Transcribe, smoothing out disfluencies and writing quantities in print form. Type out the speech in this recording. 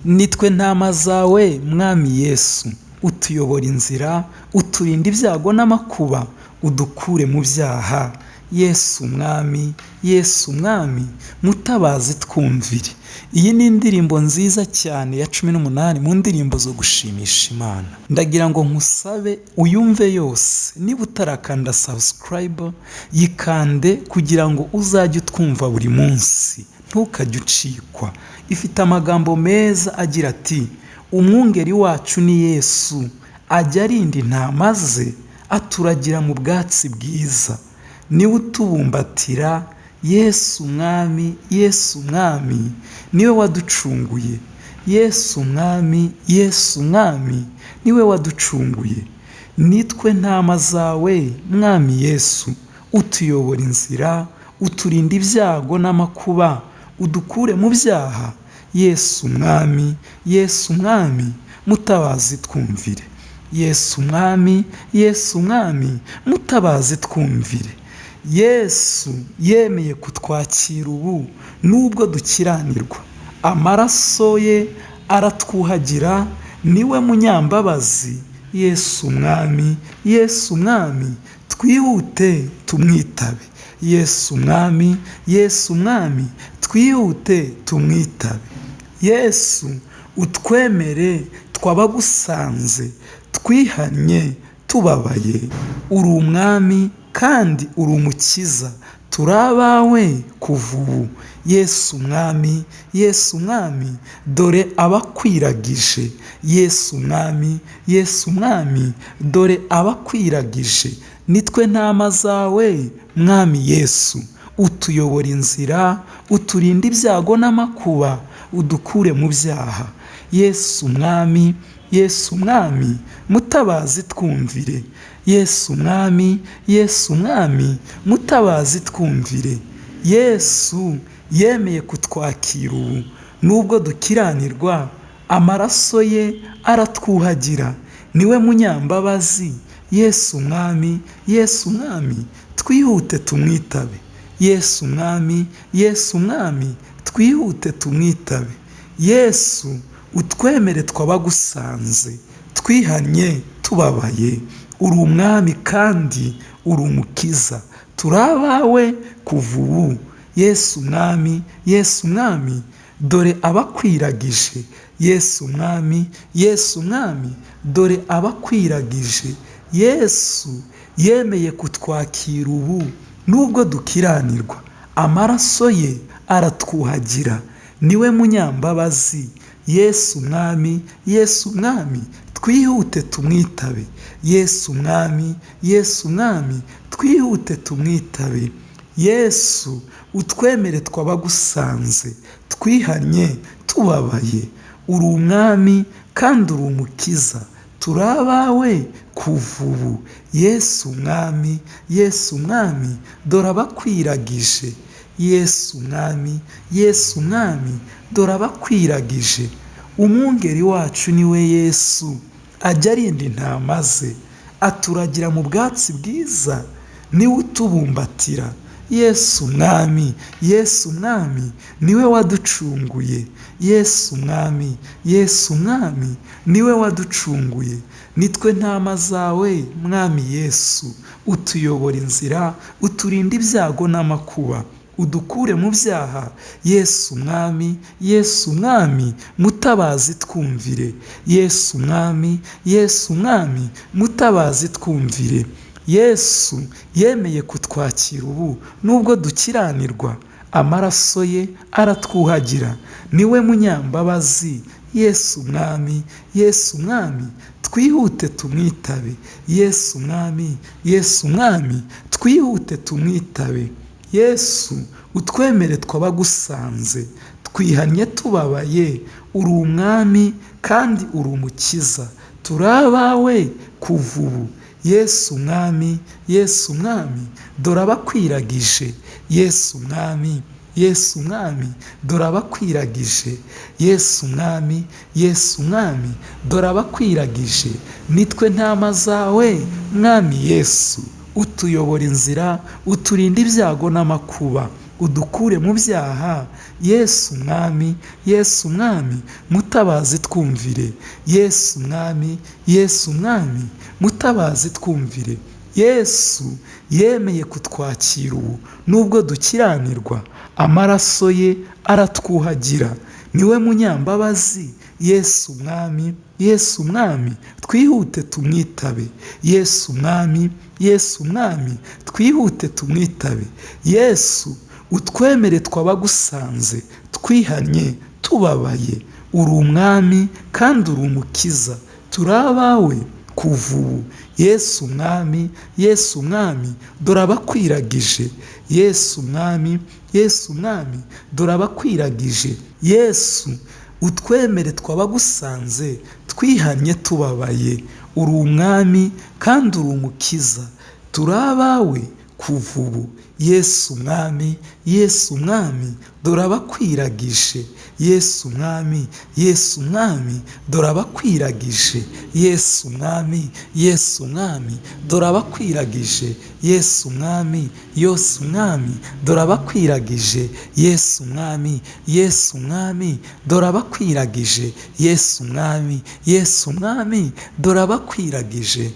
nitwe ntama zawe mwami Yesu, utuyobora inzira, uturinda ibyago n'amakuba, udukure mu byaha. Yesu mwami, Yesu mwami, mutabazi twumvire. Iyi ni indirimbo nziza cyane ya 18 mu ndirimbo zo gushimisha Imana. Ndagira ngo nkusabe uyumve yose. Niba utarakanda subscribe, yikande kugira ngo uzajye utwumva buri munsi, ntukajye ucikwa. Ifite amagambo meza agira ati: umwungeri wacu ni Yesu, ajya arinda intama ze, aturagira mu bwatsi bwiza. Niwe utubumbatira, Yesu mwami, Yesu mwami, niwe waducunguye. Yesu mwami, Yesu mwami, niwe waducunguye. Nitwe ntama zawe mwami Yesu, utuyobora inzira, uturinda ibyago n'amakuba, udukure mu byaha. Yesu mwami, Yesu mwami, mutabazi twumvire. Yesu mwami, Yesu mwami, mutabazi twumvire. Yesu yemeye kutwakira ubu nubwo dukiranirwa. Amaraso ye aratwuhagira, niwe munyambabazi. Yesu mwami, Yesu mwami, twihute tumwitabe. Yesu mwami, Yesu mwami, twihute tumwitabe. Yesu utwemere twabagusanze, twihannye tubabaye. Uri umwami kandi uri umukiza, turi abawe kuva ubu. Yesu mwami, Yesu mwami, dore abakwiragije. Yesu mwami, Yesu mwami, dore abakwiragije. Nitwe ntama zawe mwami Yesu, utuyobora inzira, uturinda ibyago n'amakuba, udukure mu byaha. Yesu mwami, Yesu mwami, mutabazi twumvire. Yesu mwami, Yesu mwami, mutabazi twumvire. Yesu yemeye kutwakira ubu nubwo dukiranirwa. Amaraso ye aratwuhagira, niwe munyambabazi. Yesu mwami, Yesu mwami, twihute tumwitabe. Yesu mwami, Yesu mwami, twihute tumwitabe. Yesu utwemere twabagusanze, twihannye tubabaye. Uri umwami kandi uri umukiza, turi abawe kuva ubu. Yesu mwami, Yesu mwami, dore abakwiragije. Yesu mwami, Yesu mwami, dore abakwiragije. Yesu yemeye kutwakira ubu nubwo dukiranirwa. Amaraso ye aratwuhagira, niwe munyambabazi. Yesu mwami, Yesu mwami, twihute tumwitabe. Yesu mwami, Yesu mwami, twihute tumwitabe. Yesu utwemere twabagusanze, twihannye tubabaye. Uri umwami kandi uri umukiza, turi abawe kuva ubu. Yesu mwami, Yesu mwami, dore abakwiragije. Yesu mwami, Yesu mwami, dore abakwiragije. Umwungeri wacu niwe Yesu, ajya arinda intama ze, aturagira mu bwatsi bwiza, niwe utubumbatira. Yesu mwami, Yesu mwami, niwe waducunguye. Yesu mwami, Yesu mwami, niwe waducunguye. Nitwe ntama zawe mwami Yesu, utuyobora inzira, uturinda ibyago n'amakuba, udukure mu byaha. Yesu mwami, Yesu mwami, mutabazi twumvire. Yesu mwami, Yesu mwami, mutabazi twumvire. Yesu yemeye kutwakira ubu nubwo dukiranirwa. Amaraso ye aratwuhagira, niwe munyambabazi. Yesu mwami, Yesu mwami, twihute tumwitabe. Yesu mwami, Yesu mwami, twihute tumwitabe. Yesu utwemere twabagusanze, twihannye tubabaye. Uri umwami kandi uri umukiza, turi abawe kuva ubu. Yesu mwami, Yesu mwami, dore abakwiragije. Yesu mwami, Yesu mwami, dore abakwiragije. Yesu mwami, Yesu mwami, dore abakwiragije. Nitwe ntama zawe mwami Yesu, utuyobora inzira, uturinda ibyago n'amakuba, udukure mu byaha. Yesu mwami, Yesu mwami, mutabazi twumvire. Yesu mwami, Yesu mwami, mutabazi twumvire. Yesu yemeye kutwakira ubu nubwo dukiranirwa, amaraso ye aratwuhagira. Niwe munyambabazi. Yesu mwami, Yesu mwami, twihute tumwitabe. Yesu mwami, Yesu mwami, twihute tumwitabe. Yesu utwemere twabagusanze, twihannye tubabaye. Uri umwami kandi uri umukiza, turi abawe kuva ubu. Yesu mwami, Yesu mwami, dore abakwiragije. Yesu mwami, Yesu mwami, dore abakwiragije. Yesu utwemere twabagusanze, twihannye tubabaye. Uri umwami kandi uri umukiza, turi abawe kuva ubu. Yesu mwami, Yesu mwami, dore abakwiragije. Yesu mwami, Yesu mwami, dore abakwiragije. Yesu mwami, Yesu mwami, dore abakwiragije. Yesu mwami, Yesu mwami, dore abakwiragije. Yesu mwami, Yesu mwami, dore abakwiragije. Yesu mwami, Yesu mwami, dore abakwiragije.